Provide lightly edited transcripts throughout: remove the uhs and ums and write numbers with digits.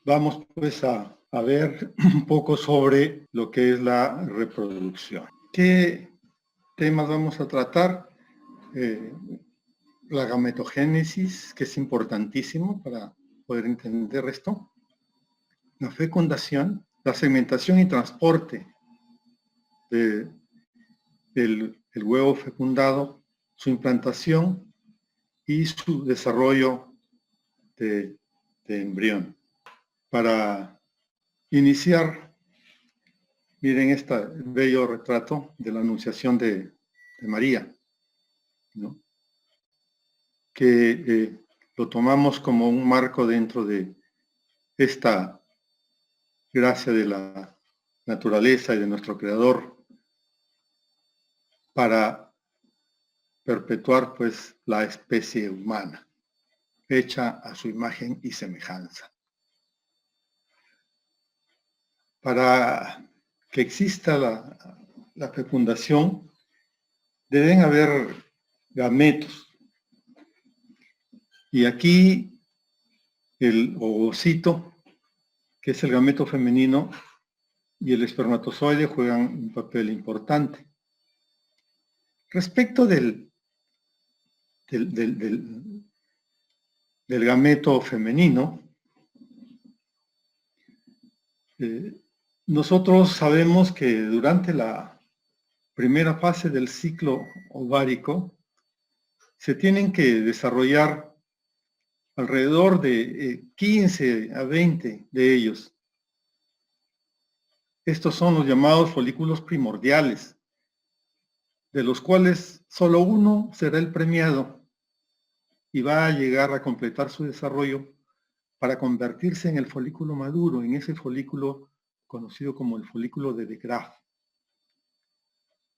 Vamos pues a ver un poco sobre lo que es la reproducción. ¿Qué temas vamos a tratar? La gametogénesis, que es importantísimo para poder entender esto. La fecundación, la segmentación y transporte del huevo fecundado, su implantación y su desarrollo de embrión. Para iniciar, miren este bello retrato de la Anunciación de María, ¿no? Que lo tomamos como un marco dentro de esta gracia de la naturaleza y de nuestro Creador para perpetuar pues la especie humana, hecha a su imagen y semejanza. Para que exista la fecundación, deben haber gametos. Y aquí el ovocito, que es el gameto femenino, y el espermatozoide juegan un papel importante. Respecto del gameto femenino, nosotros sabemos que durante la primera fase del ciclo ovárico se tienen que desarrollar alrededor de 15 a 20 de ellos. Estos son los llamados folículos primordiales, de los cuales solo uno será el premiado y va a llegar a completar su desarrollo para convertirse en el folículo maduro, en ese folículo conocido como el folículo de De Graaf.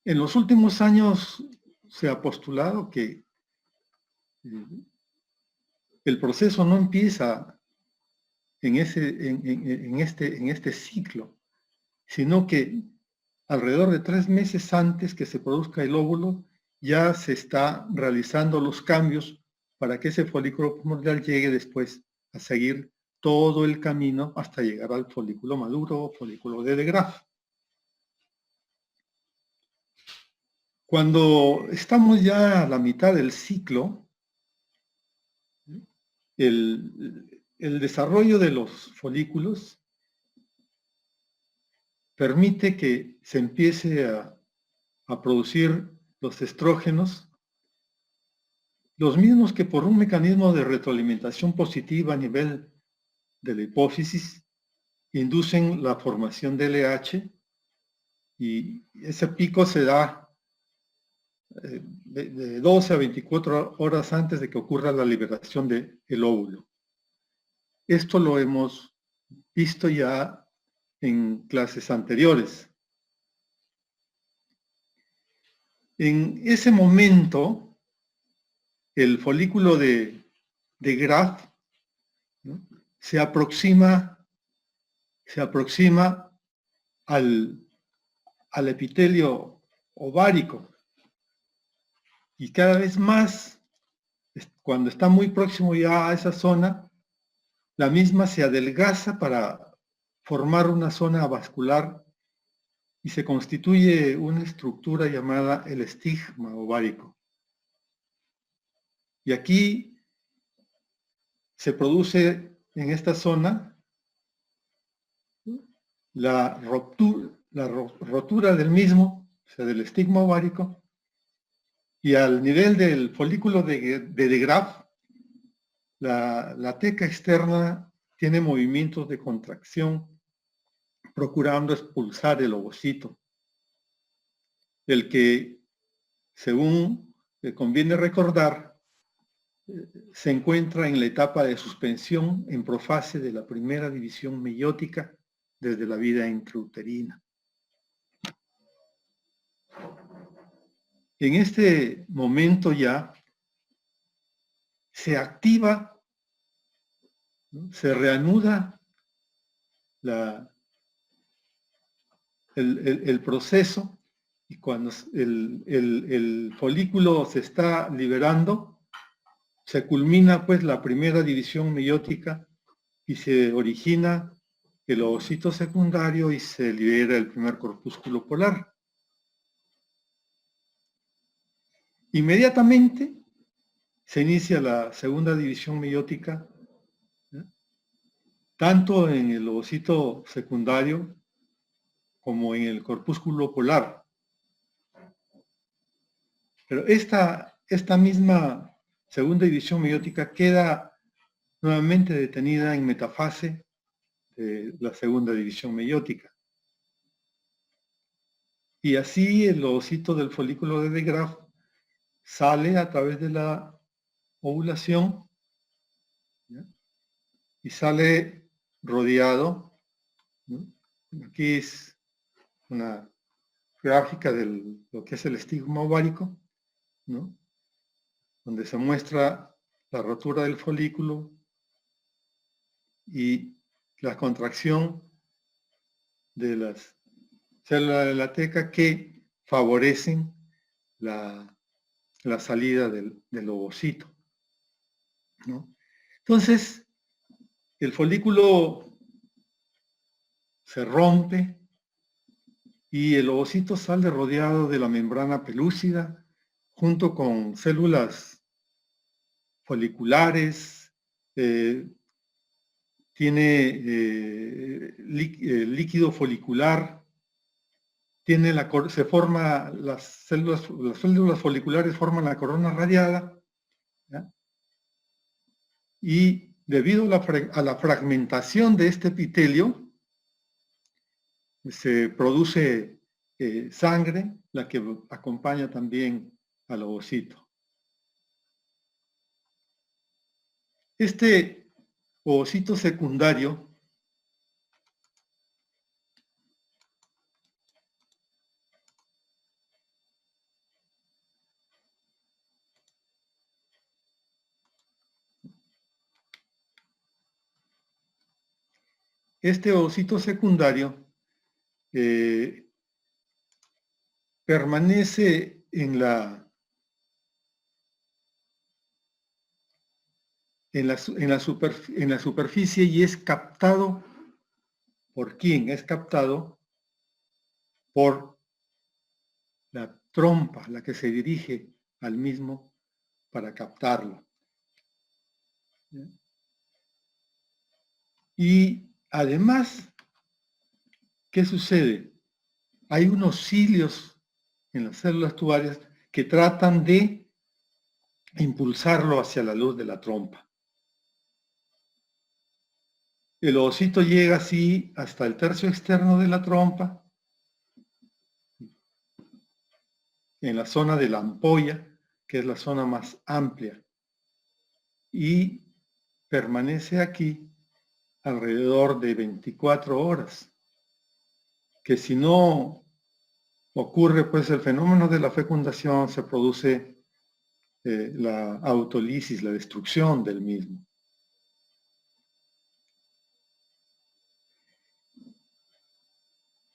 En los últimos años se ha postulado que el proceso no empieza en este ciclo, sino que alrededor de 3 meses antes que se produzca el óvulo, ya se está realizando los cambios para que ese folículo primordial llegue después a seguir todo el camino hasta llegar al folículo maduro o folículo de De Graaf. Cuando estamos ya a la mitad del ciclo, el desarrollo de los folículos permite que se empiece a producir los estrógenos, los mismos que por un mecanismo de retroalimentación positiva a nivel de la hipófisis inducen la formación de LH, y ese pico se da de 12 a 24 horas antes de que ocurra la liberación del óvulo. Esto lo hemos visto ya en clases anteriores. En ese momento, el folículo de Graaf, ¿no?, se aproxima al epitelio ovárico, y cada vez más, cuando está muy próximo ya a esa zona, la misma se adelgaza para formar una zona vascular y se constituye una estructura llamada el estigma ovárico. Y aquí se produce en esta zona la rotura del mismo, o sea, del estigma ovárico, y al nivel del folículo de De Graaf, la teca externa tiene movimientos de contracción procurando expulsar el ovocito, el que, según conviene recordar, se encuentra en la etapa de suspensión en profase de la primera división meiótica desde la vida intrauterina. En este momento ya se activa, ¿no?, se reanuda el proceso, y cuando el folículo se está liberando, se culmina pues la primera división meiótica y se origina el ovocito secundario y se libera el primer corpúsculo polar. Inmediatamente se inicia la segunda división meiótica, tanto en el ovocito secundario como en el corpúsculo polar. Pero esta misma segunda división meiótica queda nuevamente detenida en metafase de la segunda división meiótica. Y así el ovocito del folículo de De Graaf sale a través de la ovulación, ¿ya? Y sale rodeado, ¿no? Aquí es una gráfica de lo que es el estigma ovárico, ¿no? Donde se muestra la rotura del folículo y la contracción de las células de la teca que favorecen la salida del ovocito, ¿no? Entonces, el folículo se rompe y el ovocito sale rodeado de la membrana pelúcida junto con células foliculares, tiene líquido folicular, se forma las células foliculares forman la corona radiada, ¿ya? Y debido a la fragmentación de este epitelio, se produce sangre, la que acompaña también al ovocito. Este ovocito secundario permanece en la superficie y es captado ¿por quién? Es captado por la trompa, la que se dirige al mismo para captarlo. Y además, ¿qué sucede? Hay unos cilios en las células tubarias que tratan de impulsarlo hacia la luz de la trompa. El ovocito llega así hasta el tercio externo de la trompa, en la zona de la ampolla, que es la zona más amplia, y permanece aquí alrededor de 24 horas, que si no ocurre pues el fenómeno de la fecundación, se produce la autolisis, la destrucción del mismo.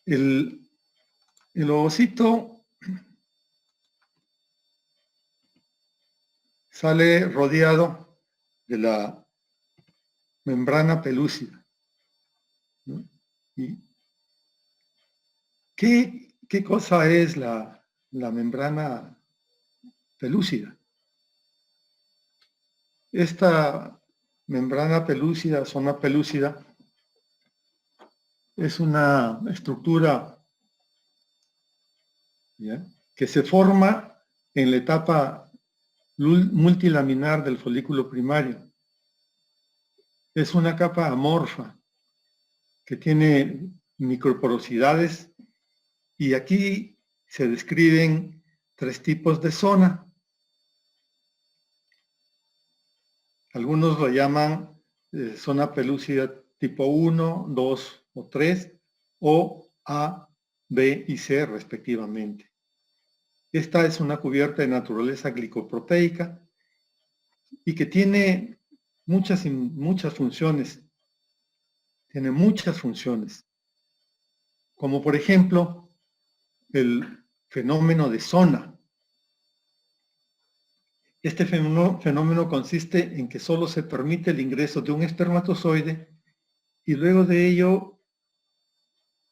El ovocito sale rodeado de la membrana pelúcida, ¿no? ¿Y qué cosa es la membrana pelúcida? Esta membrana pelúcida, zona pelúcida, es una estructura, ¿ya?, que se forma en la etapa multilaminar del folículo primario. Es una capa amorfa que tiene microporosidades y aquí se describen 3 tipos de zona. Algunos lo llaman zona pelúcida tipo 1, 2 o 3, o A, B y C respectivamente. Esta es una cubierta de naturaleza glicoproteica y que tiene muchas funciones. Tiene muchas funciones, como por ejemplo el fenómeno de zona. Este fenómeno consiste en que solo se permite el ingreso de un espermatozoide y luego de ello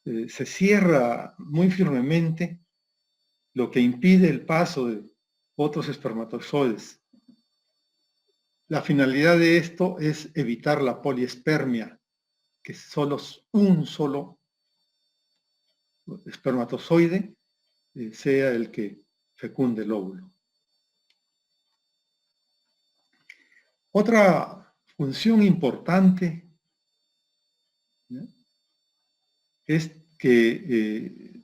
se cierra muy firmemente, lo que impide el paso de otros espermatozoides. La finalidad de esto es evitar la poliespermia, que solo un solo espermatozoide sea el que fecunde el óvulo. Otra función importante, ¿no?, es que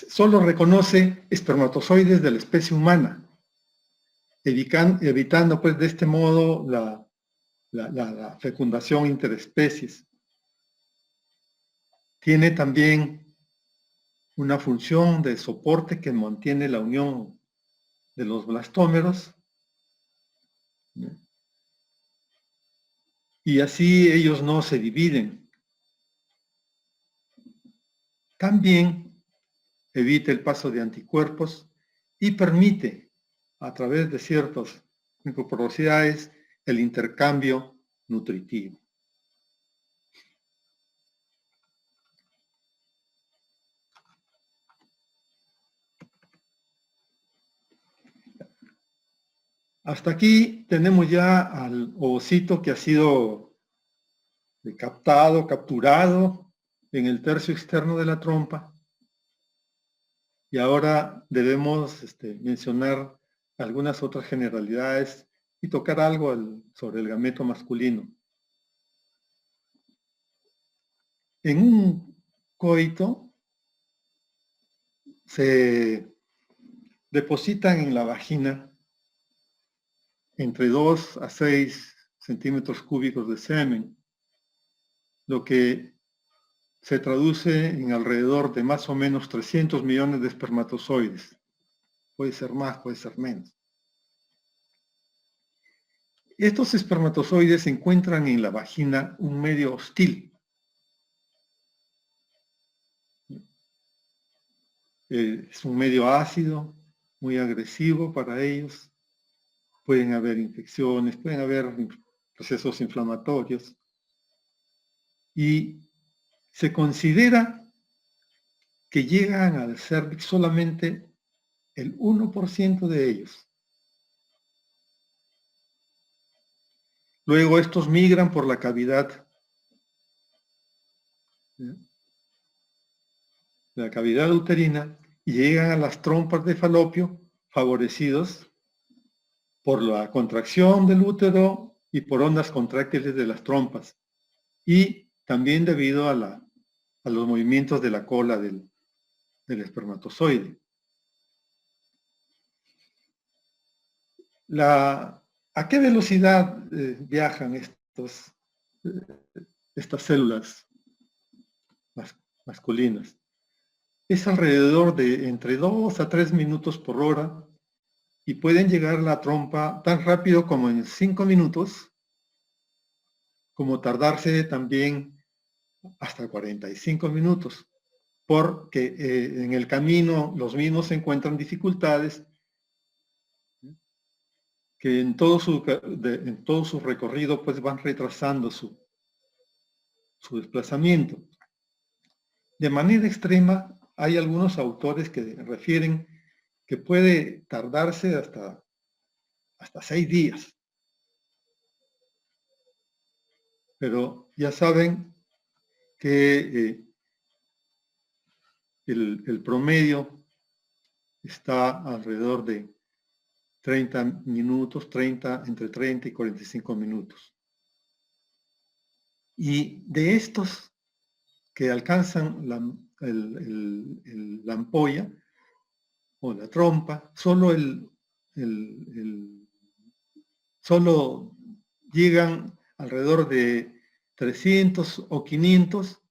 solo reconoce espermatozoides de la especie humana, evitando pues de este modo la fecundación interespecies. Tiene también una función de soporte que mantiene la unión de los blastómeros, ¿no?, y así ellos no se dividen. También evita el paso de anticuerpos y permite, a través de ciertas microporosidades, el intercambio nutritivo. Hasta aquí tenemos ya al ovocito que ha sido capturado en el tercio externo de la trompa. Y ahora debemos mencionar algunas otras generalidades y tocar algo sobre el gameto masculino. En un coito se depositan en la vagina entre 2 a 6 centímetros cúbicos de semen, lo que se traduce en alrededor de más o menos 300 millones de espermatozoides. Puede ser más, puede ser menos. Estos espermatozoides encuentran en la vagina un medio hostil. Es un medio ácido, muy agresivo para ellos. Pueden haber infecciones, pueden haber procesos inflamatorios. Y se considera que llegan al cérvix solamente el 1% de ellos. Luego estos migran por la cavidad, la cavidad uterina, y llegan a las trompas de Falopio, favorecidos por la contracción del útero y por ondas contráctiles de las trompas, y también debido a los movimientos de la cola del espermatozoide. ¿A qué velocidad viajan estas células masculinas? Es alrededor de entre 2 a 3 minutos por hora y pueden llegar a la trompa tan rápido como en 5 minutos, como tardarse también hasta 45 minutos, porque en el camino los mismos encuentran dificultades que en todo su recorrido pues van retrasando su desplazamiento. De manera extrema, hay algunos autores que refieren que puede tardarse hasta 6 días. Pero ya saben que el promedio está alrededor de 30 minutos, entre 30 y 45 minutos. Y de estos que alcanzan la ampolla o la trompa, solo llegan alrededor de 300 o 500,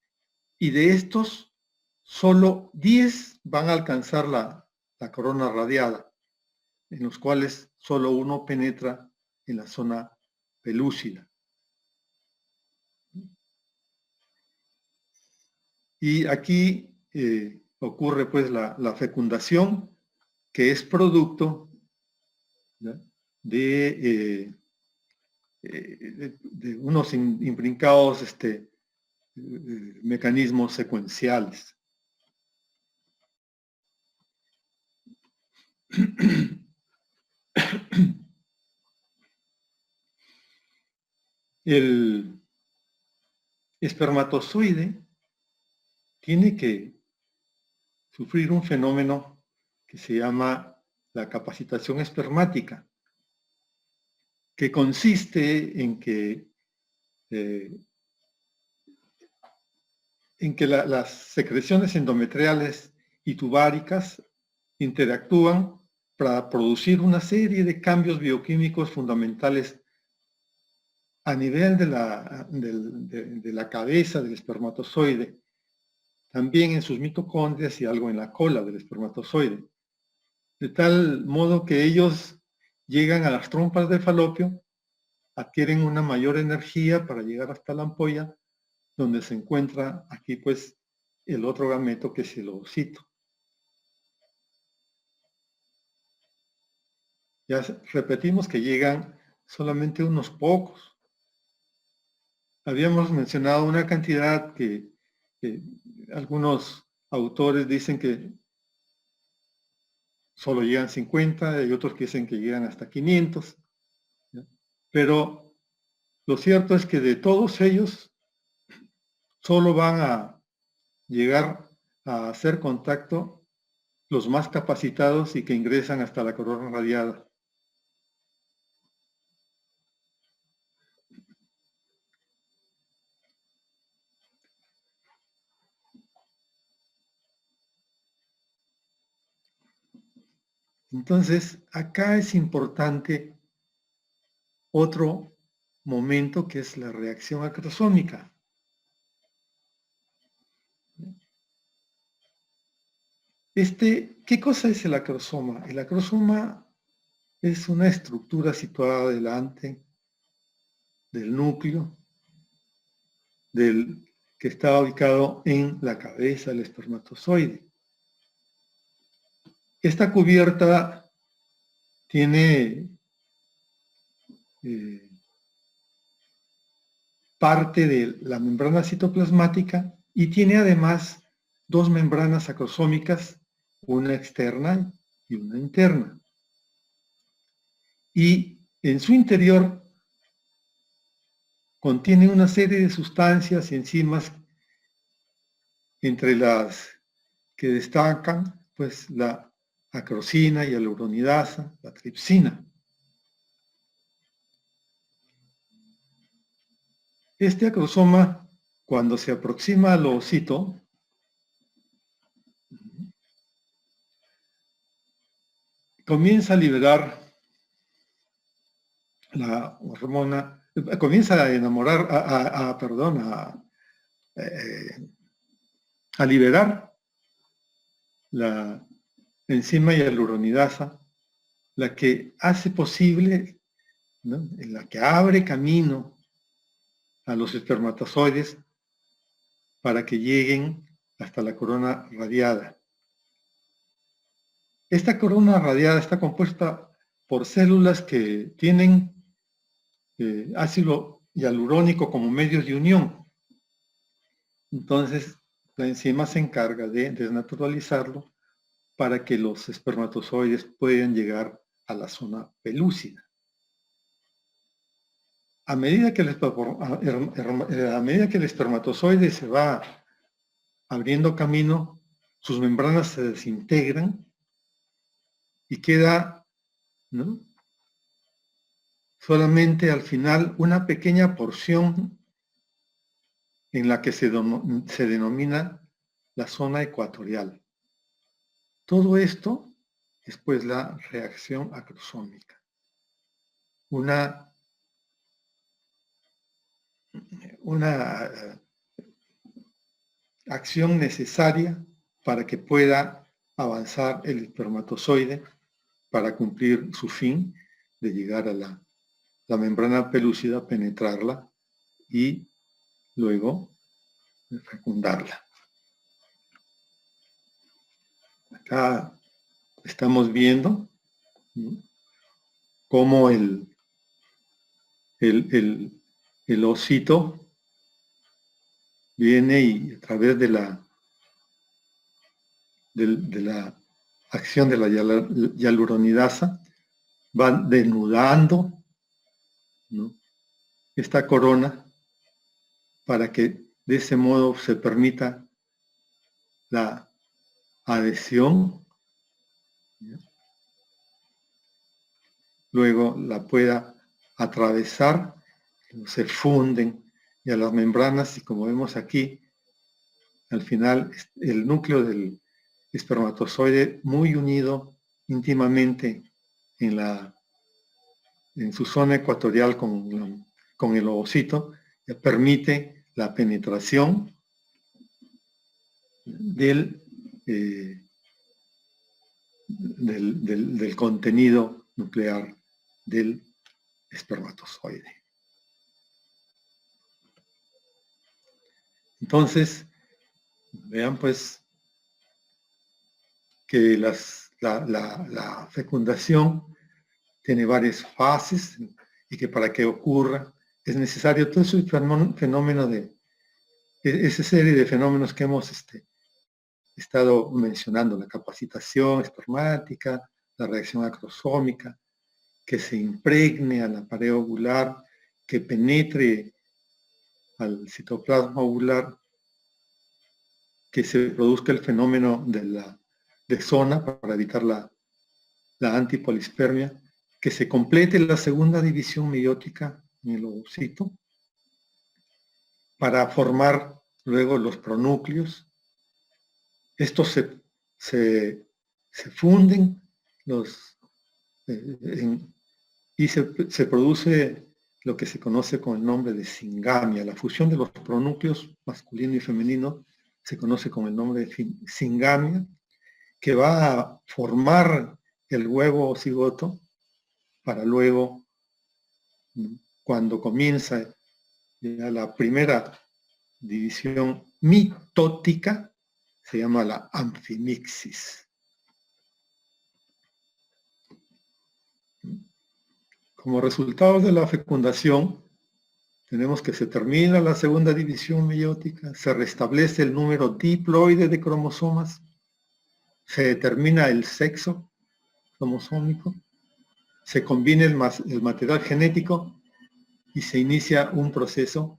y de estos solo 10 van a alcanzar la corona radiada, en los cuales solo uno penetra en la zona pelúcida. Y aquí ocurre pues la fecundación, que es producto, ¿ya?, de de unos intrincados mecanismos secuenciales. El espermatozoide tiene que sufrir un fenómeno que se llama la capacitación espermática, que consiste en que las secreciones endometriales y tubáricas interactúan para producir una serie de cambios bioquímicos fundamentales a nivel de la cabeza del espermatozoide, también en sus mitocondrias y algo en la cola del espermatozoide, de tal modo que ellos llegan a las trompas de falopio, adquieren una mayor energía para llegar hasta la ampolla, donde se encuentra aquí pues el otro gameto que es el ovocito. Ya repetimos que llegan solamente unos pocos. Habíamos mencionado una cantidad que algunos autores dicen que solo llegan 50, y otros que dicen que llegan hasta 500. ¿Ya? Pero lo cierto es que de todos ellos solo van a llegar a hacer contacto los más capacitados y que ingresan hasta la corona radiada. Entonces, acá es importante otro momento que es la reacción acrosómica. ¿Qué cosa es el acrosoma? El acrosoma es una estructura situada delante del núcleo, que está ubicado en la cabeza del espermatozoide. Esta cubierta tiene parte de la membrana citoplasmática y tiene además dos membranas acrosómicas, una externa y una interna. Y en su interior contiene una serie de sustancias y enzimas, entre las que destacan pues la acrosina y la hyaluronidasa, la tripsina. Este acrosoma, cuando se aproxima al ovocito, comienza a liberar la hormona, comienza a enamorar, a liberar la enzima hialuronidasa, la que hace posible, ¿no?, la que abre camino a los espermatozoides para que lleguen hasta la corona radiada. Esta corona radiada está compuesta por células que tienen ácido hialurónico como medio de unión. Entonces, la enzima se encarga de desnaturalizarlo para que los espermatozoides puedan llegar a la zona pelúcida. A medida que el espermatozoide se va abriendo camino, sus membranas se desintegran y queda, ¿no?, solamente al final una pequeña porción en la que se denomina la zona ecuatorial. Todo esto es pues la reacción acrosómica, una acción necesaria para que pueda avanzar el espermatozoide para cumplir su fin de llegar a la membrana pelúcida, penetrarla y luego fecundarla. Acá estamos viendo, ¿no?, cómo el el ovocito viene y a través de la acción de la hialuronidasa va denudando, ¿no?, esta corona para que de ese modo se permita la adhesión, ¿ya?, luego la pueda atravesar, se funden y a las membranas, y como vemos aquí, al final el núcleo del espermatozoide muy unido íntimamente en su zona ecuatorial con el ovocito, que permite la penetración del contenido nuclear del espermatozoide. Entonces, vean pues que la fecundación tiene varias fases y que para que ocurra es necesario todo ese fenómeno esa serie de fenómenos que hemos estado mencionando, la capacitación espermática, la reacción acrosómica, que se impregne a la pared ovular, que penetre al citoplasma ovular, que se produzca el fenómeno de zona para evitar la antipolispermia, que se complete la segunda división meiótica en el ovocito para formar luego los pronúcleos. Estos se funden y se produce lo que se conoce con el nombre de singamia. La fusión de los pronúcleos masculino y femenino se conoce con el nombre de singamia, que va a formar el huevo o cigoto para luego, cuando comienza ya la primera división mitótica, se llama la anfimixis. Como resultado de la fecundación, tenemos que se termina la segunda división meiótica, se restablece el número diploide de cromosomas, se determina el sexo cromosómico, se combina el material genético y se inicia un proceso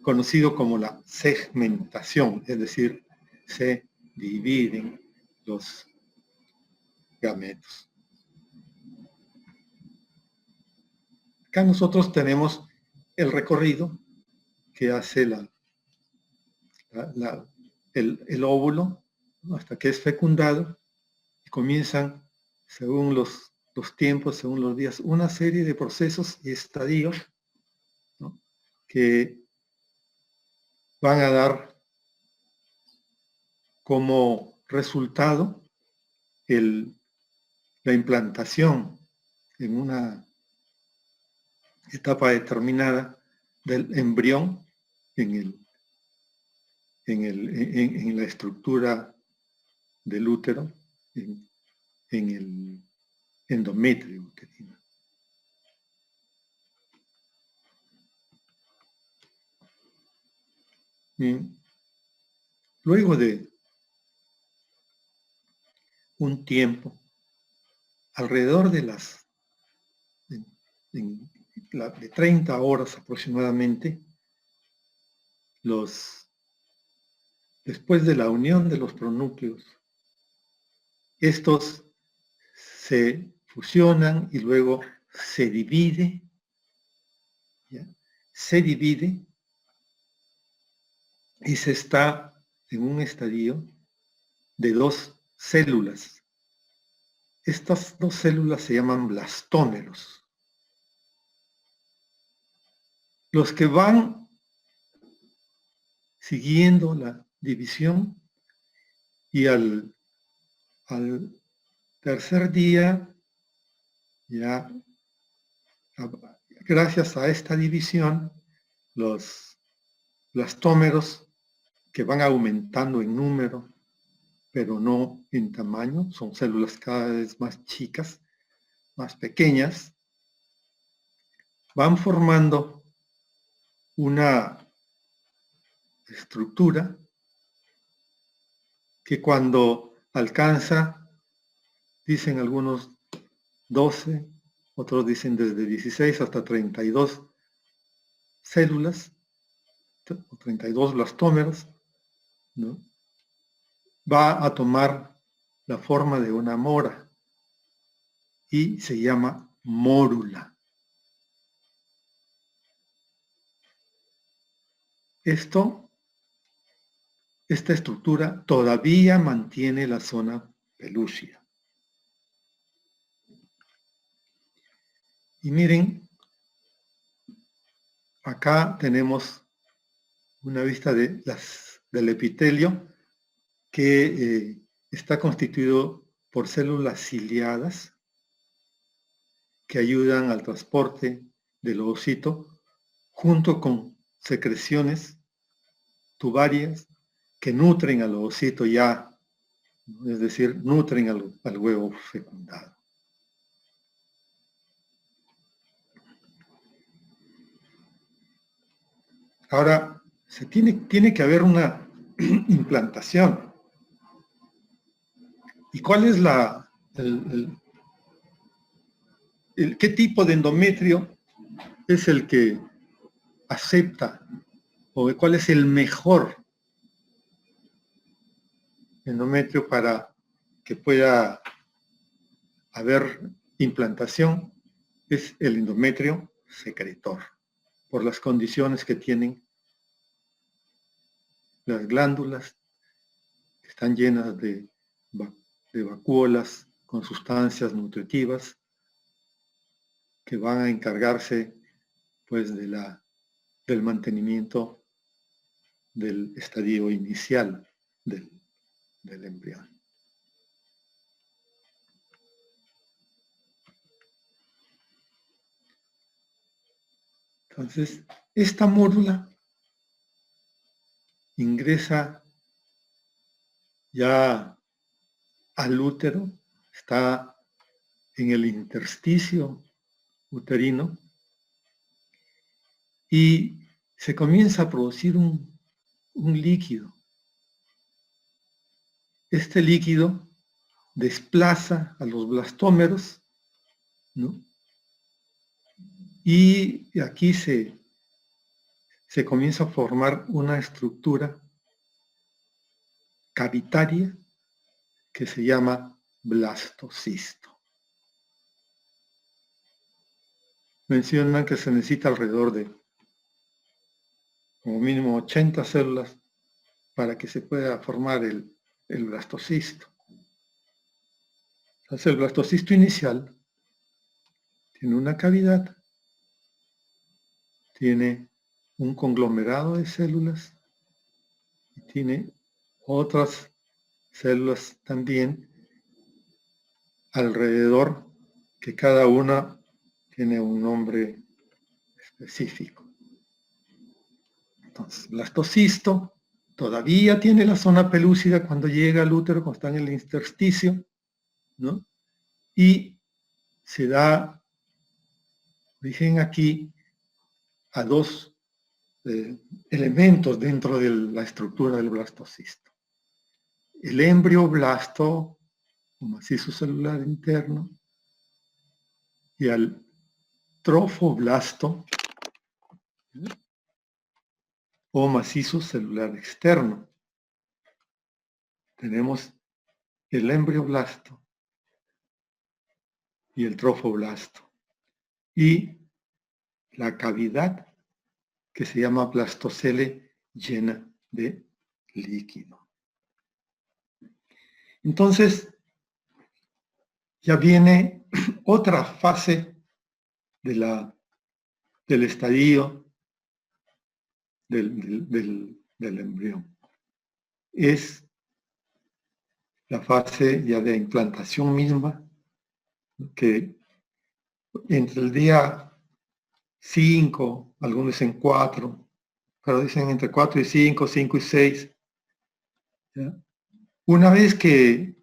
conocido como la segmentación, es decir, se dividen los gametos. Acá nosotros tenemos el recorrido que hace el óvulo, ¿no?, hasta que es fecundado, y comienzan, según los tiempos, según los días, una serie de procesos y estadios, ¿no?, que van a dar como resultado la implantación en una etapa determinada del embrión en la estructura del útero, en el endometrio uterino. Bien. Luego de un tiempo, alrededor de de 30 horas aproximadamente, después de la unión de los pronúcleos, estos se fusionan y luego se divide, ¿ya?, se divide y se está en un estadio de dos células. Estas dos células se llaman blastómeros. Los que van siguiendo la división y al tercer día, ya gracias a esta división, los blastómeros, que van aumentando en número, pero no en tamaño, son células cada vez más chicas, más pequeñas, van formando una estructura que cuando alcanza, dicen algunos 12, otros dicen desde 16 hasta 32 células, o 32 blastómeros, ¿no? Va a tomar la forma de una mora y se llama mórula. Esta estructura todavía mantiene la zona pelúcida. Y miren, acá tenemos una vista del epitelio que está constituido por células ciliadas que ayudan al transporte del ovocito junto con secreciones tubarias que nutren al ovocito ya, es decir, nutren al huevo fecundado. Ahora, tiene que haber una implantación. ¿Y cuál es qué tipo de endometrio es el que acepta o cuál es el mejor endometrio para que pueda haber implantación? Es el endometrio secretor, por las condiciones que tienen las glándulas, que están llenas de vacuolas con sustancias nutritivas que van a encargarse pues del mantenimiento del estadio inicial del embrión. Entonces, esta mórula ingresa ya al útero, está en el intersticio uterino y se comienza a producir un líquido. Este líquido desplaza a los blastómeros, ¿no? Y aquí se comienza a formar una estructura cavitaria que se llama blastocisto. Mencionan que se necesita alrededor de como mínimo 80 células para que se pueda formar el blastocisto. Entonces el blastocisto inicial tiene una cavidad, tiene un conglomerado de células y tiene otras células también alrededor, que cada una tiene un nombre específico. Entonces, blastocisto todavía tiene la zona pelúcida cuando llega al útero, cuando está en el intersticio, ¿no? Y se da origen aquí a dos elementos dentro de la estructura del blastocisto. El embrioblasto, o macizo celular interno, y al trofoblasto, o macizo celular externo. Tenemos el embrioblasto y el trofoblasto. Y la cavidad que se llama blastocele llena de líquido. Entonces, ya viene otra fase del estadio del embrión. Es la fase ya de implantación misma, que entre el día 5, algunos dicen 4, pero dicen entre 4 y 5, 5 y 6. ¿Ya? Una vez que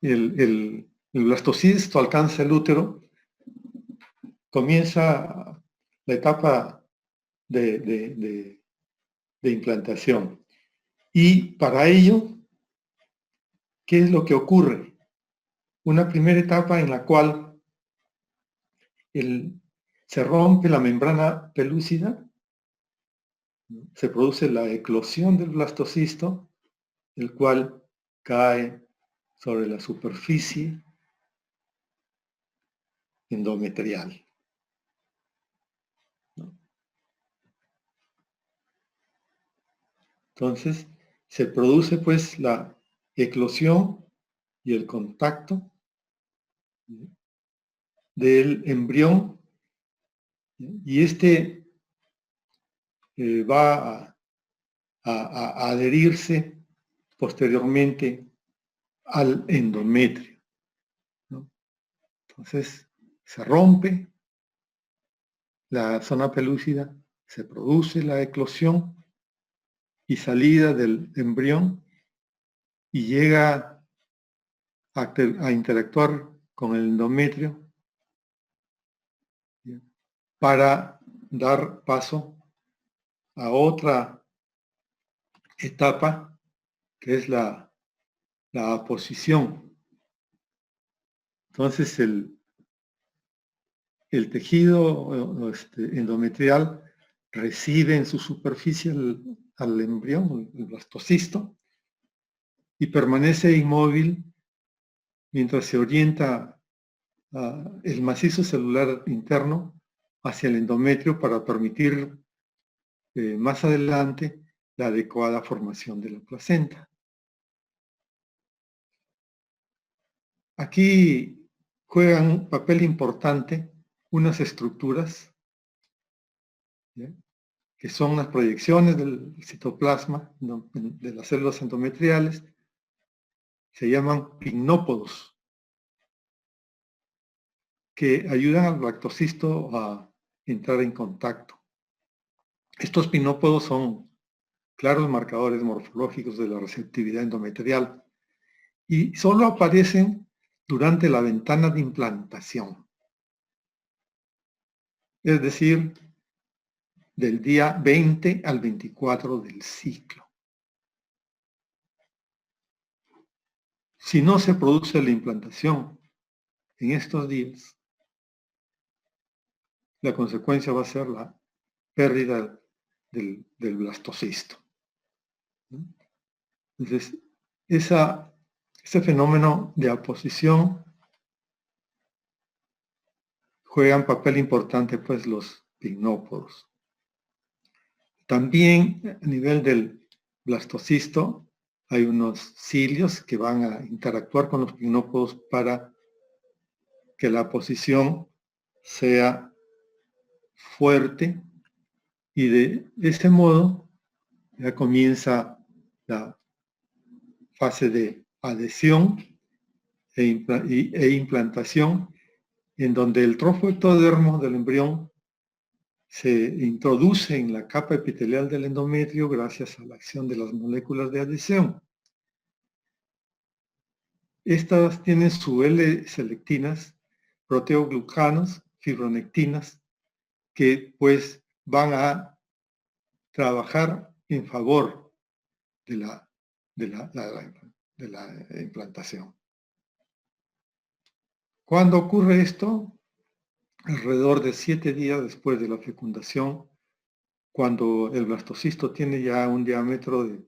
el blastocisto alcanza el útero, comienza la etapa de implantación. Y para ello, ¿qué es lo que ocurre? Una primera etapa en la cual se rompe la membrana pelúcida, se produce la eclosión del blastocisto, el cual cae sobre la superficie endometrial. Entonces, se produce pues la eclosión y el contacto del embrión, y este va a adherirse posteriormente al endometrio, ¿no? Entonces, se rompe la zona pelúcida, se produce la eclosión y salida del embrión, y llega a interactuar con el endometrio para dar paso a otra etapa, que es la aposición. Entonces el tejido endometrial recibe en su superficie al embrión, el blastocisto, y permanece inmóvil mientras se orienta el macizo celular interno hacia el endometrio para permitir más adelante la adecuada formación de la placenta. Aquí juegan un papel importante unas estructuras, ¿ya?, que son las proyecciones del citoplasma de las células endometriales. Se llaman pinópodos, que ayudan al blastocisto a entrar en contacto. Estos pinópodos son claros marcadores morfológicos de la receptividad endometrial y solo aparecen durante la ventana de implantación, es decir, del día 20 al 24 del ciclo. Si no se produce la implantación en estos días, la consecuencia va a ser la pérdida del blastocisto. Entonces, ese fenómeno de aposición juegan papel importante pues los pinópodos. También a nivel del blastocisto hay unos cilios que van a interactuar con los pinópodos para que la aposición sea fuerte, y de ese modo ya comienza la fase de adhesión e implantación, en donde el trofo ectodermo del embrión se introduce en la capa epitelial del endometrio gracias a la acción de las moléculas de adhesión. Estas tienen su L-selectinas, proteoglucanos, fibronectinas, que pues van a trabajar en favor de la implantación. ¿Cuándo ocurre esto? Alrededor de 7 días después de la fecundación, cuando el blastocisto tiene ya un diámetro de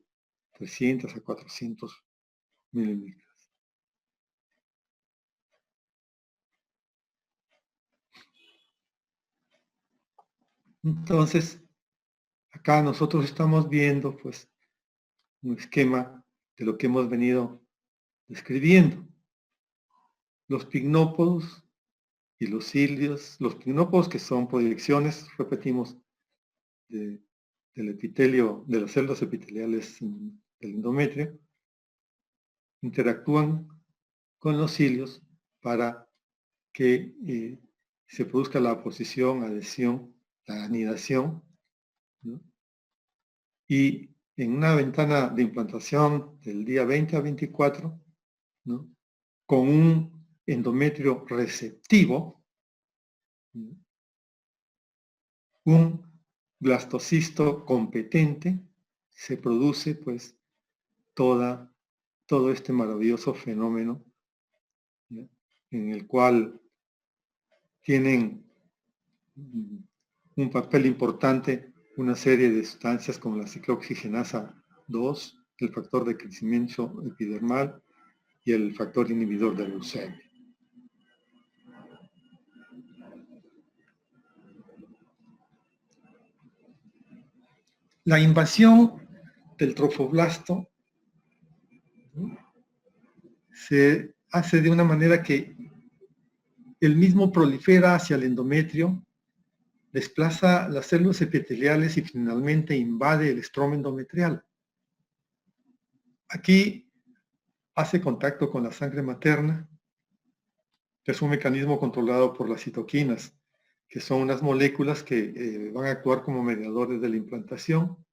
300 a 400 milímetros. Entonces, acá nosotros estamos viendo pues un esquema de lo que hemos venido describiendo. Los pinópodos y los cilios, los pinópodos, que son proyecciones, repetimos, del epitelio, de las células epiteliales del endometrio, interactúan con los cilios para que se produzca la aposición, adhesión, la anidación, ¿no? Y en una ventana de implantación del día 20 a 24, ¿no?, con un endometrio receptivo, ¿no?, un blastocisto competente, se produce pues todo este maravilloso fenómeno, ¿ya?, en el cual tienen un papel importante una serie de sustancias como la ciclooxigenasa 2, el factor de crecimiento epidermal y el factor inhibidor de leucemia. La invasión del trofoblasto, ¿no?, se hace de una manera que el mismo prolifera hacia el endometrio, desplaza las células epiteliales y finalmente invade el estroma endometrial. Aquí hace contacto con la sangre materna, que es un mecanismo controlado por las citoquinas, que son unas moléculas que van a actuar como mediadores de la implantación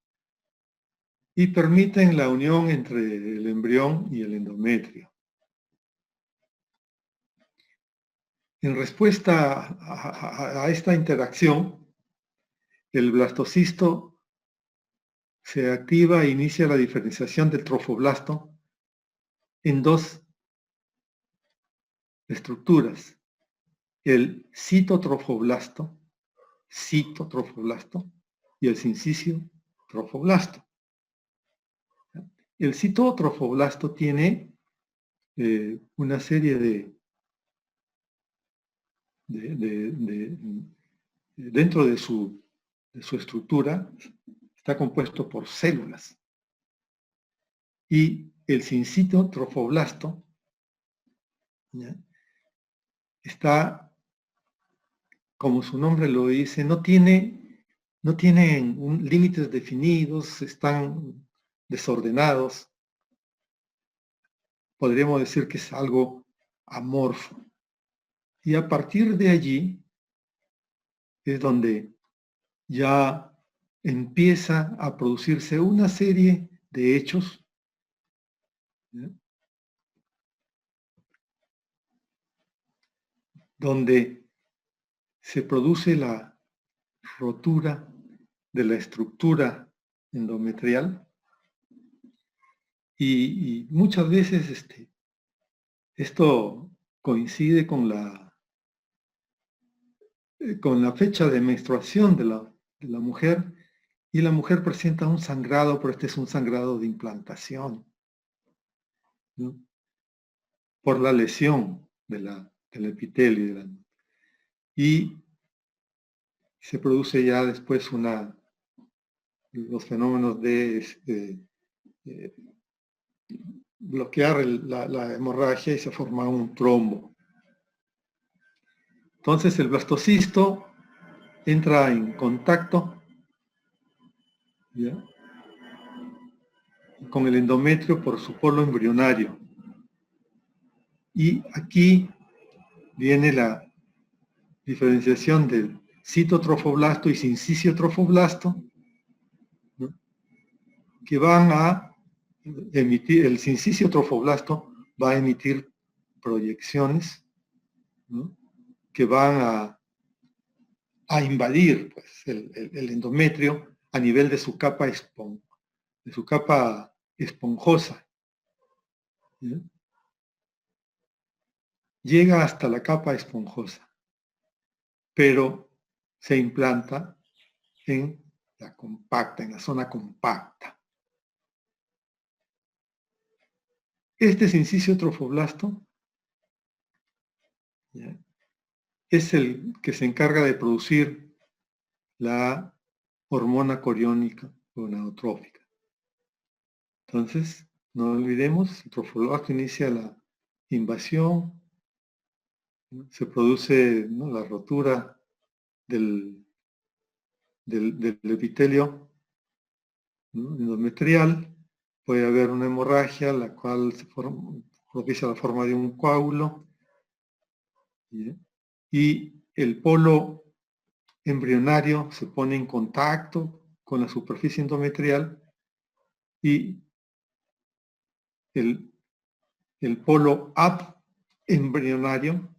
y permiten la unión entre el embrión y el endometrio. En respuesta a esta interacción, el blastocisto se activa e inicia la diferenciación del trofoblasto en dos estructuras: el citotrofoblasto y el sincisio trofoblasto. El citotrofoblasto tiene una serie dentro de su estructura, está compuesto por células. Y el sincisio trofoblasto, ¿ya?, está, como su nombre lo dice, no tienen límites definidos, están desordenados. Podríamos decir que es algo amorfo. Y a partir de allí es donde ya empieza a producirse una serie de hechos, ¿ya?, donde se produce la rotura de la estructura endometrial y muchas veces esto coincide con la fecha de menstruación de la mujer, y la mujer presenta un sangrado, pero este es un sangrado de implantación, ¿no?, por la lesión del epitelio. Y se produce ya después los fenómenos de bloquear la hemorragia y se forma un trombo. Entonces el blastocisto entra en contacto, ¿ya?, con el endometrio por su polo embrionario. Y aquí viene la diferenciación del citotrofoblasto y sincisio trofoblasto, ¿no?, que van a emitir, el sincisio trofoblasto va a emitir proyecciones, ¿no?, que van a invadir pues, el endometrio a nivel de su capa esponjosa, ¿ya?, llega hasta la capa esponjosa, pero se implanta en la zona compacta. Este sincisio trofoblasto, ¿ya?, es el que se encarga de producir la hormona coriónica gonadotrófica. Entonces, no olvidemos, el trofoblasto inicia la invasión, ¿no?, se produce, ¿no?, la rotura del epitelio, ¿no?, endometrial. Puede haber una hemorragia, la cual propicia la forma de un coágulo, ¿ya?, y el polo embrionario se pone en contacto con la superficie endometrial y el polo abembrionario,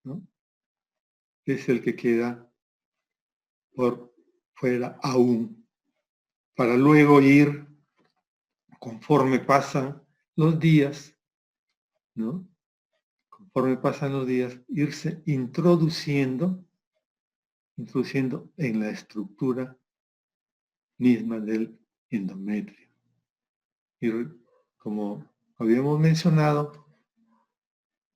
¿no?, es el que queda por fuera aún, para luego ir, conforme pasan los días, ¿no? Conforme pasan los días, irse introduciendo en la estructura misma del endometrio. Y como habíamos mencionado,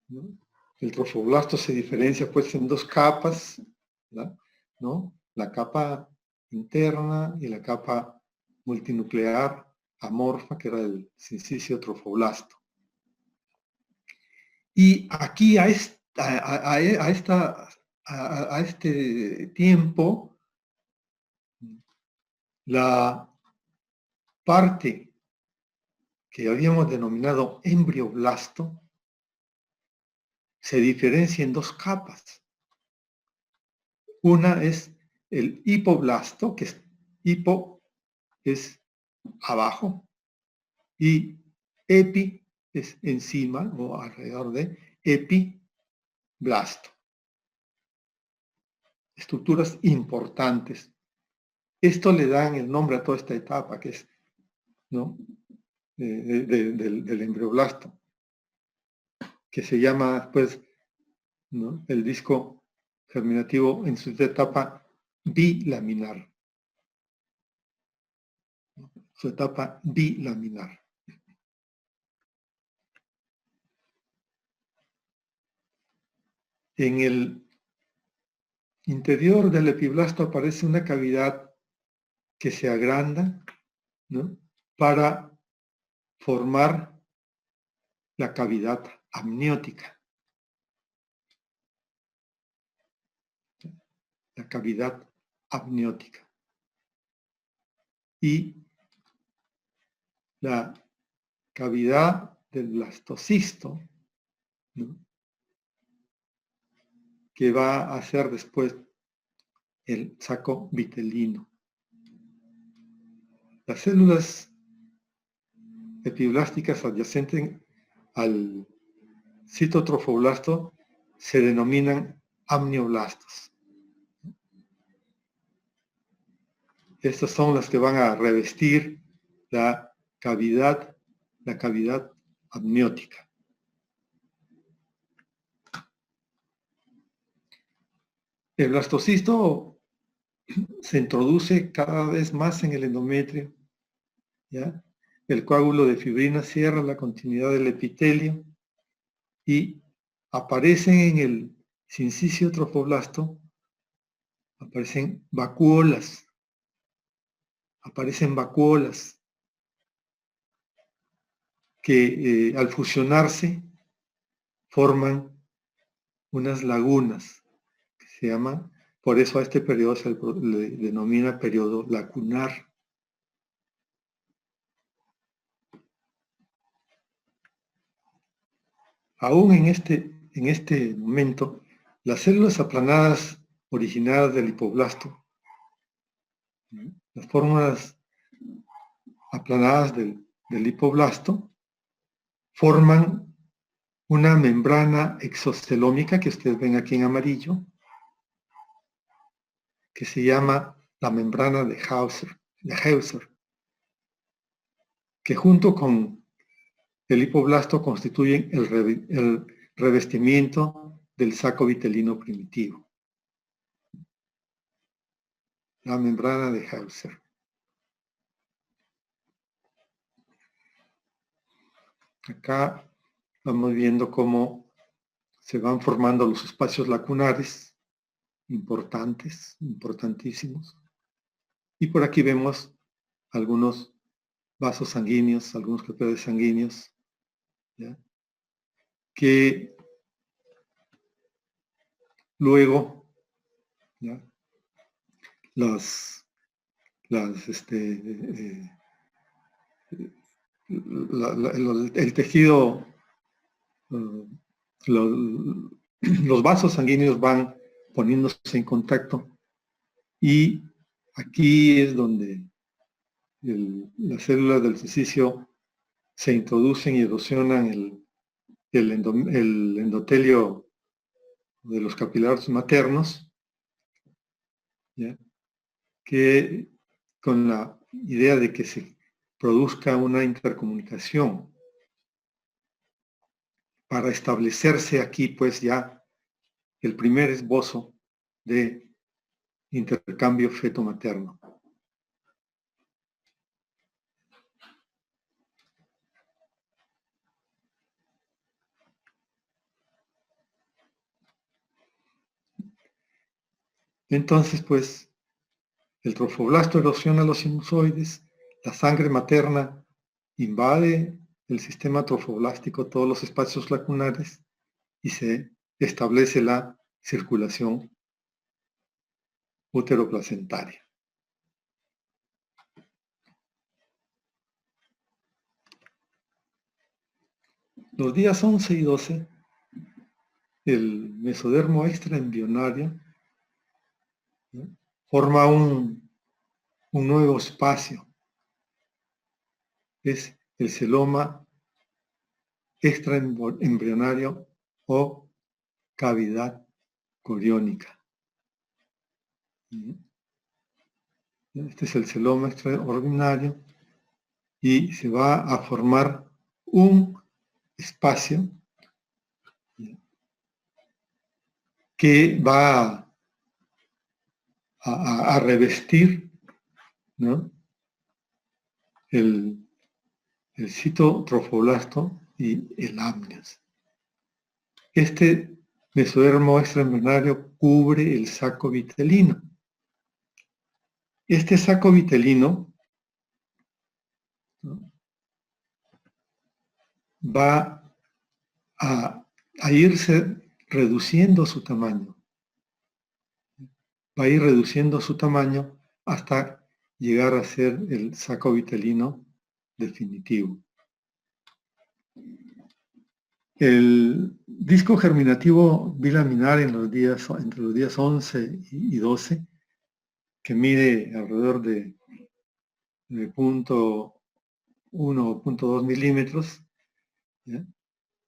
¿no? El trofoblasto se diferencia pues en dos capas, ¿no? La capa interna y la capa multinuclear amorfa, que era el sincicio trofoblasto. Y aquí a este tiempo, la parte que habíamos denominado embrioblasto se diferencia en dos capas. Una es el hipoblasto, que es hipo es abajo, y epi es encima o alrededor de epiblasto. Estructuras importantes. Esto le dan el nombre a toda esta etapa, que es, ¿no? del embrioblasto, que se llama, pues, ¿no? El disco germinativo en su etapa bilaminar. Su etapa bilaminar. En el interior del epiblasto aparece una cavidad que se agranda, ¿no? Para formar la cavidad amniótica. La cavidad amniótica. Y la cavidad del blastocisto, ¿no? Que va a ser después el saco vitelino. Las células epiblásticas adyacentes al citotrofoblasto se denominan amnioblastos. Estas son las que van a revestir la cavidad amniótica. El blastocisto se introduce cada vez más en el endometrio, ¿ya? El coágulo de fibrina cierra la continuidad del epitelio y aparecen en el sincicio trofoblasto, aparecen vacuolas que al fusionarse forman unas lagunas que se llaman, por eso a este periodo se le denomina periodo lacunar. Aún en este momento, las células aplanadas originadas del hipoblasto, las fórmulas aplanadas del hipoblasto, forman una membrana exostelómica que ustedes ven aquí en amarillo, que se llama la membrana de Hauser, que junto con el hipoblasto constituyen el revestimiento del saco vitelino primitivo. La membrana de Hauser. Acá vamos viendo cómo se van formando los espacios lacunares importantísimos. Y por aquí vemos algunos vasos sanguíneos, algunos capilares sanguíneos, ¿ya? Que luego, ¿ya? El tejido, los vasos sanguíneos van poniéndose en contacto y aquí es donde las células del sincicio se introducen y erosionan el endotelio de los capilares maternos, ¿ya? que con la idea de que se produzca una intercomunicación para establecerse aquí pues ya el primer esbozo de intercambio feto-materno. Entonces, pues, el trofoblasto erosiona los sinusoides, la sangre materna invade el sistema trofoblástico, todos los espacios lacunares, y se establece la circulación uteroplacentaria. Los días 11 y 12, el mesodermo extraembrionario, ¿no?, forma un nuevo espacio. Es el celoma extraembrionario o cavidad coriónica. Este es el celoma extraordinario y se va a formar un espacio que va a revestir, ¿no?, el citotrofoblasto y el amnios. Este mesodermo extraembrionario cubre el saco vitelino. Este saco vitelino, ¿no?, va a irse reduciendo su tamaño. Va a ir reduciendo su tamaño hasta llegar a ser el saco vitelino definitivo. El disco germinativo bilaminar entre los días 11 y 12, que mide alrededor de 0.1 o 0.2 milímetros, ¿ya?,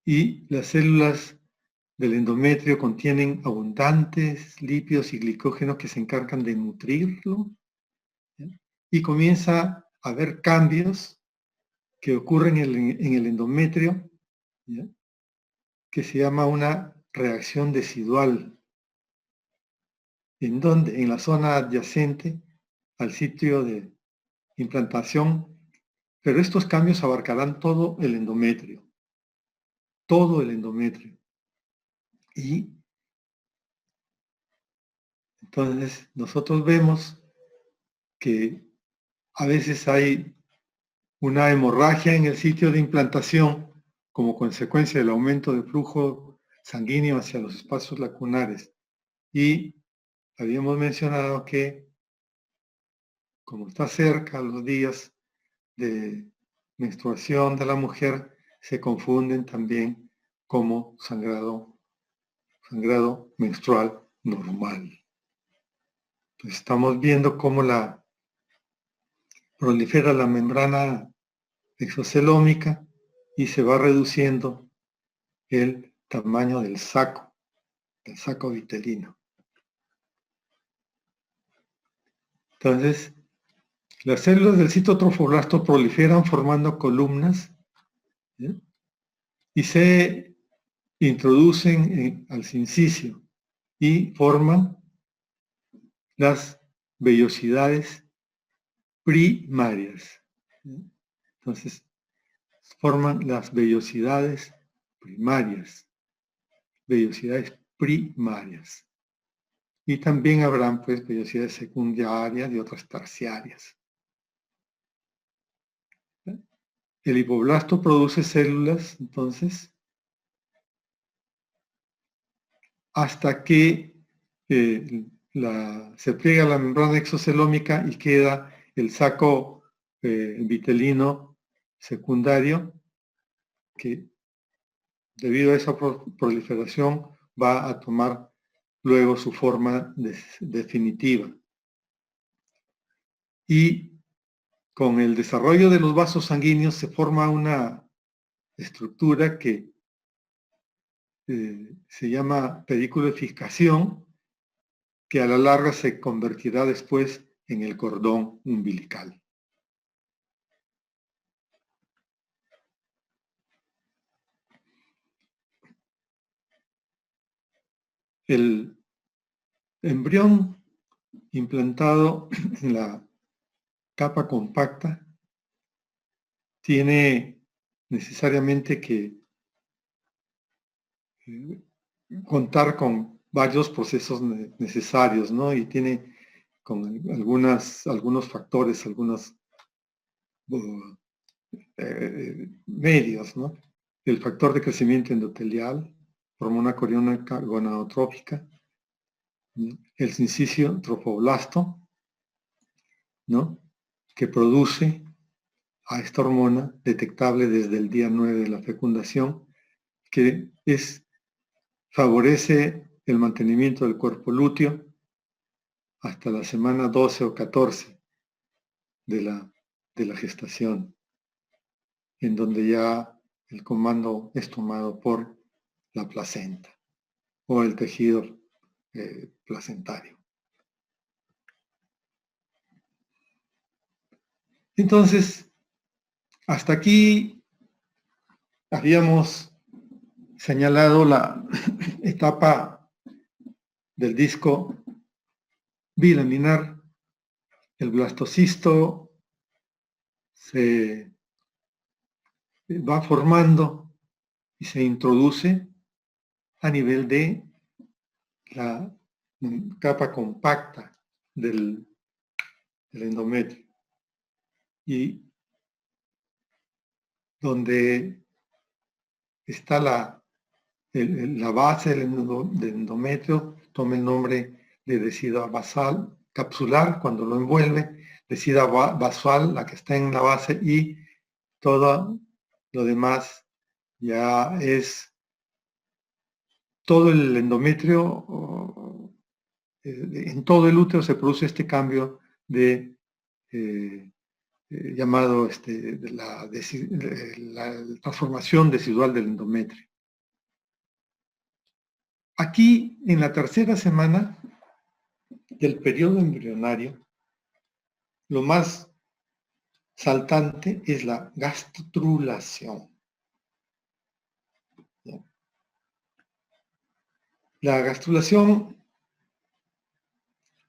y las células del endometrio contienen abundantes lípidos y glicógenos que se encargan de nutrirlo, ¿ya?, y comienza a haber cambios que ocurren en el endometrio, ¿ya?, que se llama una reacción decidual, en donde en la zona adyacente al sitio de implantación, pero estos cambios abarcarán todo el endometrio. Y entonces nosotros vemos que a veces hay una hemorragia en el sitio de implantación como consecuencia del aumento del flujo sanguíneo hacia los espacios lacunares. Y habíamos mencionado que, como está cerca los días de menstruación de la mujer, se confunden también como sangrado menstrual normal. Entonces estamos viendo cómo prolifera la membrana exocelómica y se va reduciendo el tamaño del saco vitelino. Entonces, las células del citotrofoblasto proliferan formando columnas, ¿sí?, y se introducen al sincicio y forman las vellosidades primarias. Entonces, forman las vellosidades primarias. Y también habrán, pues, vellosidades secundarias y otras terciarias. El hipoblasto produce células, entonces, hasta que se pliega la membrana exocelómica y queda el saco vitelino secundario, que debido a esa proliferación va a tomar luego su forma definitiva. Y con el desarrollo de los vasos sanguíneos se forma una estructura que se llama pedículo de fijación, que a la larga se convertirá después en el cordón umbilical. El embrión implantado en la capa compacta tiene necesariamente que contar con varios procesos necesarios, ¿no? Y tiene con algunos factores, algunos medios, ¿no? El factor de crecimiento endotelial, hormona coriónica gonadotrópica, el sincicio trofoblasto, ¿no? Que produce a esta hormona detectable desde el día 9 de la fecundación, que favorece el mantenimiento del cuerpo lúteo hasta la semana 12 o 14 de la gestación, en donde ya el comando es tomado por la placenta o el tejido placentario. Entonces, hasta aquí habíamos señalado la etapa del disco bilaminar. El blastocisto se va formando y se introduce a nivel de la capa compacta del endometrio, y donde está la base del endometrio, toma el nombre de decida basal, capsular cuando lo envuelve, decida basal, la que está en la base, y todo lo demás ya es todo el endometrio. En todo el útero se produce este cambio de llamado la transformación decidual del endometrio. Aquí, en la tercera semana del periodo embrionario, lo más saltante es la gastrulación. La gastrulación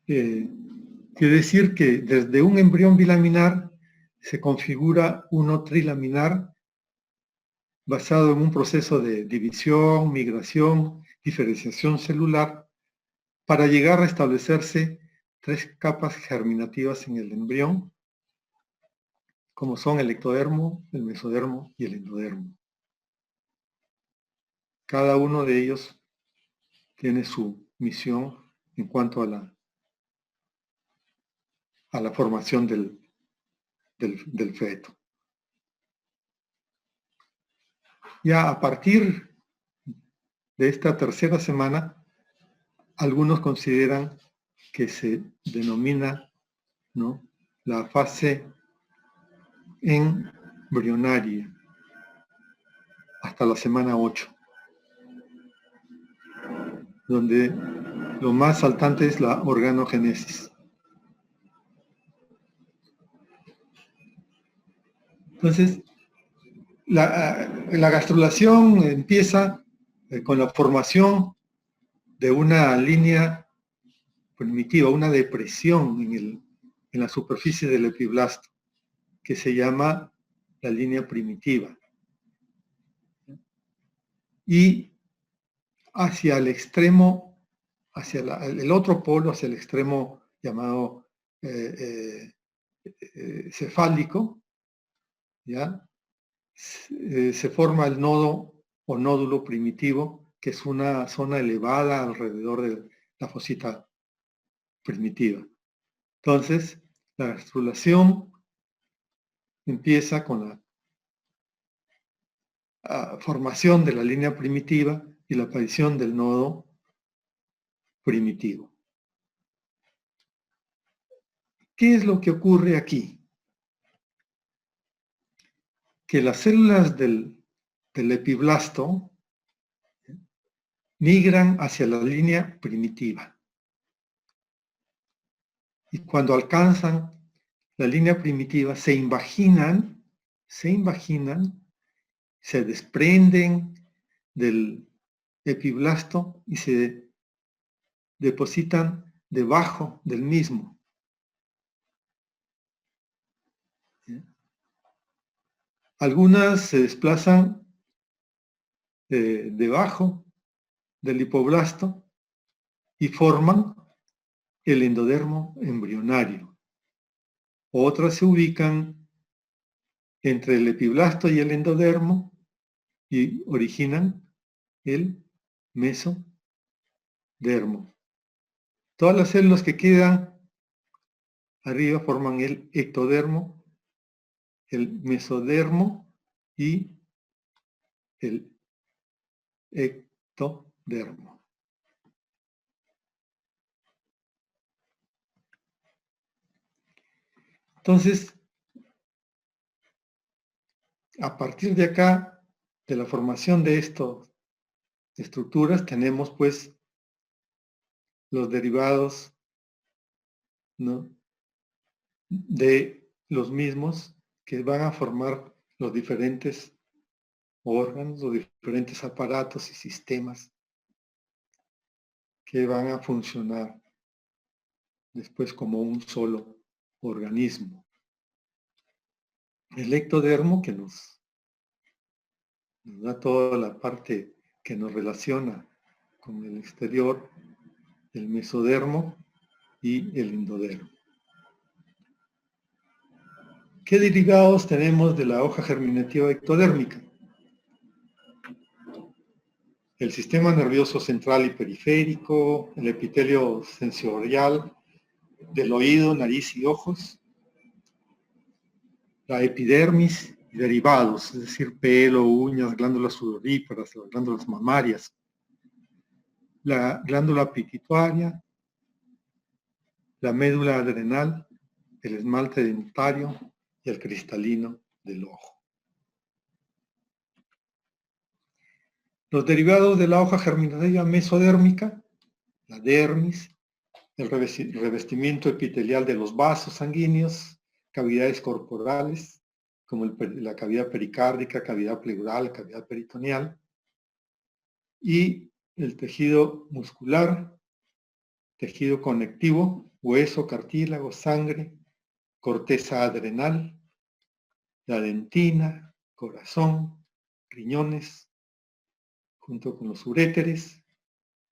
quiere decir que desde un embrión bilaminar se configura uno trilaminar basado en un proceso de división, migración, diferenciación celular, para llegar a establecerse 3 capas germinativas en el embrión, como son el ectodermo, el mesodermo y el endodermo. Cada uno de ellos tiene su misión en cuanto a la formación del feto. Ya a partir de esta tercera semana, algunos consideran que se denomina, ¿no?, la fase embrionaria, hasta la semana 8, donde lo más saltante es la organogénesis. Entonces, la gastrulación empieza con la formación de una línea primitiva, una depresión en la superficie del epiblasto, que se llama la línea primitiva. Y hacia el extremo, hacia el otro polo, hacia el extremo llamado cefálico, ¿ya? Se forma el nodo o nódulo primitivo, que es una zona elevada alrededor de la fosita primitiva. Entonces, la gastrulación empieza con la formación de la línea primitiva y la aparición del nodo primitivo. ¿Qué es lo que ocurre aquí? Que las células del epiblasto migran hacia la línea primitiva. y cuando alcanzan la línea primitiva se invaginan, se desprenden del epiblasto y se depositan debajo del mismo. Algunas se desplazan debajo del hipoblasto y forman el endodermo embrionario. Otras se ubican entre el epiblasto y el endodermo y originan el mesodermo. Todas las células que quedan arriba forman el ectodermo, el mesodermo y el ectodermo. Entonces, a partir de acá, de la formación de estas estructuras, tenemos pues los derivados, ¿no?, de los mismos que van a formar los diferentes órganos, los diferentes aparatos y sistemas que van a funcionar después como un solo organismo. El ectodermo que nos da toda la parte que nos relaciona con el exterior, el mesodermo y el endodermo. ¿Qué derivados tenemos de la hoja germinativa ectodérmica? El sistema nervioso central y periférico, el epitelio sensorial del oído, nariz y ojos, la epidermis y derivados, es decir, pelo, uñas, glándulas sudoríparas, las glándulas mamarias, la glándula pituitaria, la médula adrenal, el esmalte dentario y el cristalino del ojo. Los derivados de la hoja germinativa mesodérmica, la dermis, el revestimiento epitelial de los vasos sanguíneos, cavidades corporales, como la cavidad pericárdica, cavidad pleural, cavidad peritoneal, y el tejido muscular, tejido conectivo, hueso, cartílago, sangre, corteza adrenal, la dentina, corazón, riñones, junto con los uréteres,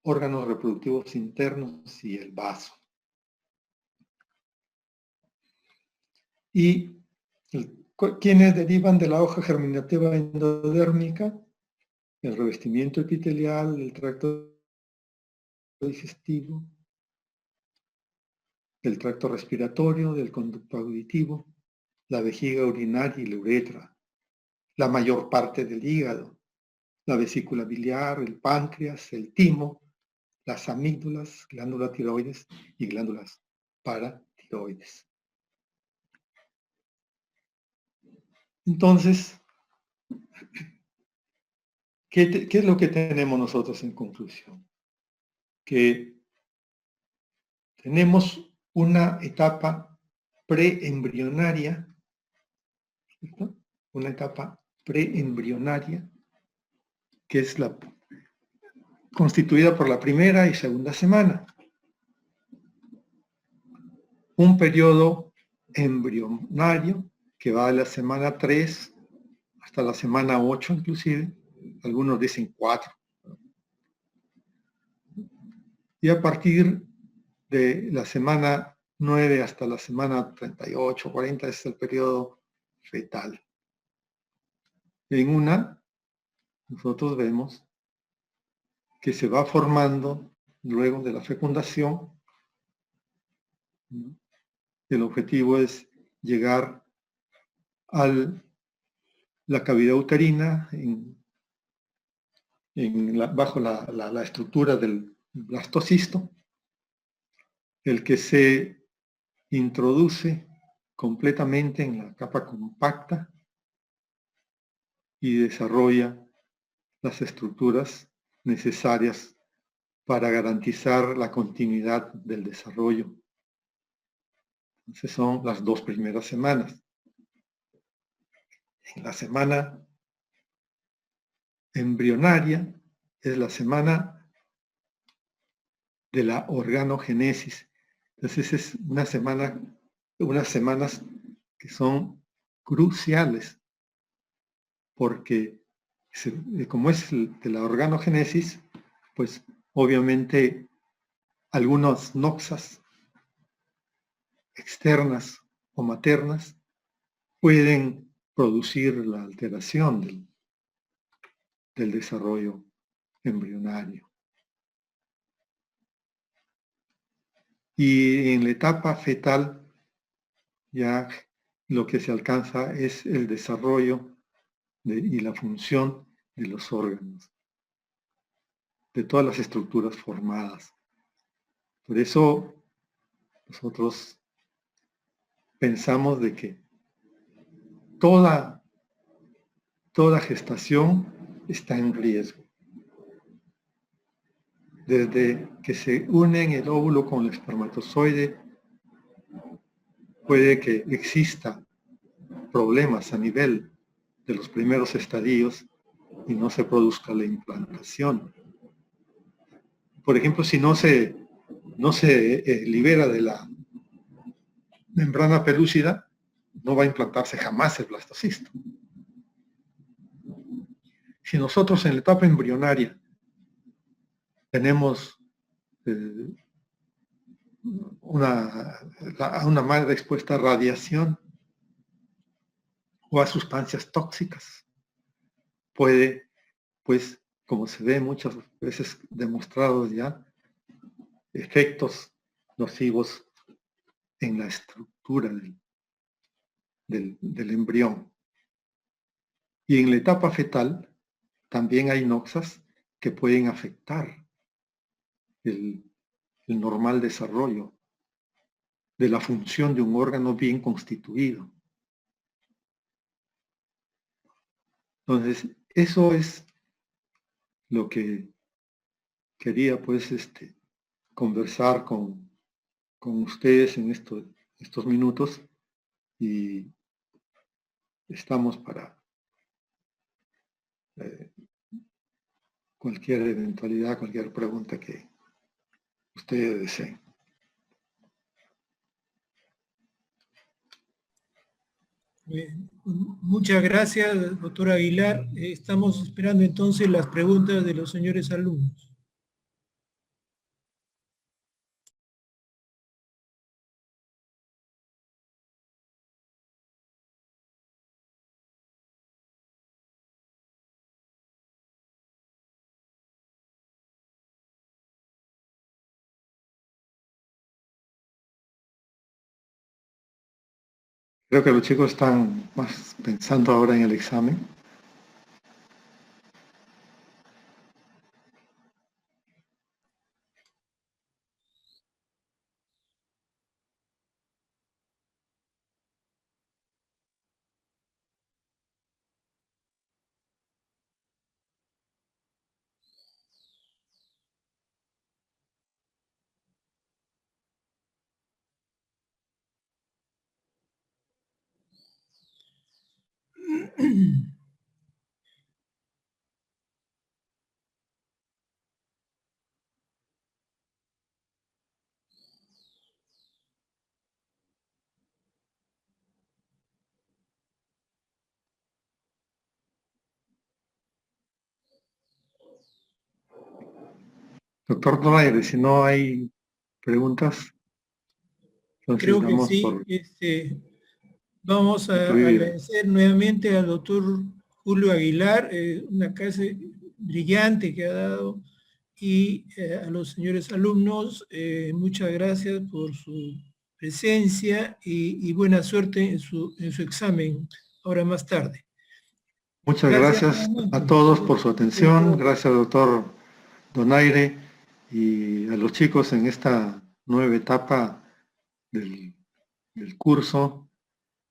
órganos reproductivos internos y el vaso. ¿Y quiénes derivan de la hoja germinativa endodérmica? El revestimiento epitelial, el tracto digestivo, del tracto respiratorio, del conducto auditivo, la vejiga urinaria y la uretra, la mayor parte del hígado, la vesícula biliar, el páncreas, el timo, las amígdalas, glándula tiroides y glándulas paratiroides. Entonces, ¿qué es lo que tenemos nosotros en conclusión? Que tenemos una etapa preembrionaria, ¿cierto? Una etapa preembrionaria que es constituida por la primera y segunda semana. Un periodo embrionario que va de la semana 3 hasta la semana 8 inclusive, algunos dicen 4. Y a partir de la semana 9 hasta la semana 38, 40 es el periodo fetal. En una, nosotros vemos que se va formando luego de la fecundación. El objetivo es llegar a la cavidad uterina bajo la estructura del blastocisto, el que se introduce completamente en la capa compacta y desarrolla las estructuras necesarias para garantizar la continuidad del desarrollo Entonces son las 2 primeras semanas. En la semana embrionaria es la semana de la organogénesis. Entonces es unas semanas que son cruciales, porque como es de la organogénesis, pues obviamente algunas noxas externas o maternas pueden producir la alteración del desarrollo embrionario. Y en la etapa fetal ya lo que se alcanza es el desarrollo y la función de los órganos, de todas las estructuras formadas. Por eso nosotros pensamos de que toda gestación está en riesgo. Desde que se unen el óvulo con el espermatozoide, puede que exista problemas a nivel de los primeros estadios y no se produzca la implantación. Por ejemplo, si no se libera de la membrana pelúcida, no va a implantarse jamás el blastocisto. Si nosotros en la etapa embrionaria tenemos una madre expuesta a radiación o a sustancias tóxicas, puede, pues, como se ve muchas veces demostrados ya, efectos nocivos en la estructura del embrión. Y en la etapa fetal también hay noxas que pueden afectar el normal desarrollo de la función de un órgano bien constituido. Entonces, eso es lo que quería pues conversar con ustedes en estos minutos, y estamos para cualquier eventualidad, cualquier pregunta que ustedes deseen. Muchas gracias, doctor Aguilar. Estamos esperando entonces las preguntas de los señores alumnos. Creo que los chicos están más pensando ahora en el examen. Doctor Donaire, si no hay preguntas, entonces Creo que damos sí. por Vamos a concluida. agradecer nuevamente al doctor Julio Aguilar, una clase brillante que ha dado, y a los señores alumnos, muchas gracias por su presencia y buena suerte en su examen ahora más tarde. Muchas gracias a todos por su atención. Gracias, doctor Donaire, y a los chicos en esta nueva etapa del curso,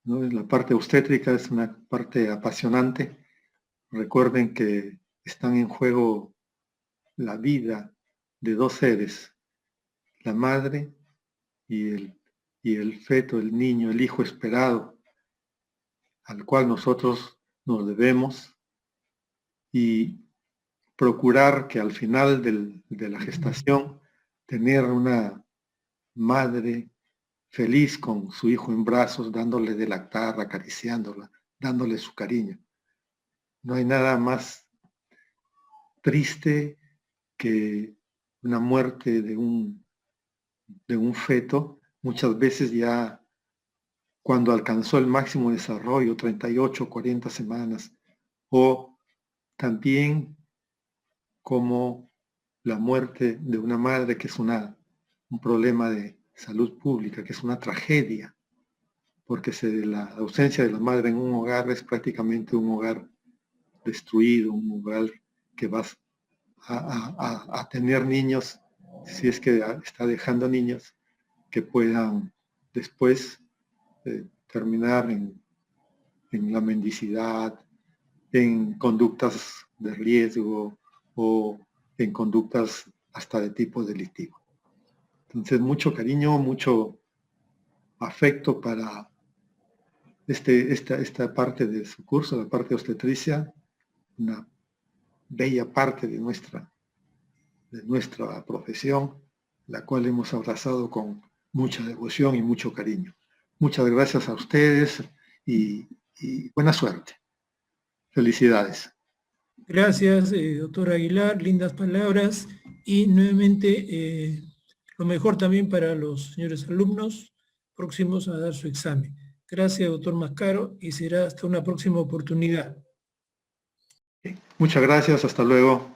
¿no? La parte obstétrica es una parte apasionante. Recuerden que están en juego la vida de dos seres, la madre y el y el feto, el niño, el hijo esperado, al cual nosotros nos debemos, y procurar que al final de la gestación tener una madre feliz con su hijo en brazos, dándole de lactar, acariciándola, dándole su cariño. No hay nada más triste que una muerte de un feto, muchas veces ya cuando alcanzó el máximo desarrollo, 38, 40 semanas, o también como la muerte de una madre, que es un problema de salud pública, que es una tragedia, porque la ausencia de la madre en un hogar es prácticamente un hogar destruido, un hogar que va a tener niños, si es que está dejando niños, que puedan después terminar en la mendicidad, en conductas de riesgo o en conductas hasta de tipo delictivo. Entonces, mucho cariño, mucho afecto para esta parte de su curso, la parte de obstetricia, una bella parte de nuestra profesión, la cual hemos abrazado con mucha devoción y mucho cariño. Muchas gracias a ustedes y buena suerte. Felicidades. Gracias, doctor Aguilar, lindas palabras y nuevamente lo mejor también para los señores alumnos próximos a dar su examen. Gracias, doctor Mascaro, y será hasta una próxima oportunidad. Muchas gracias, hasta luego.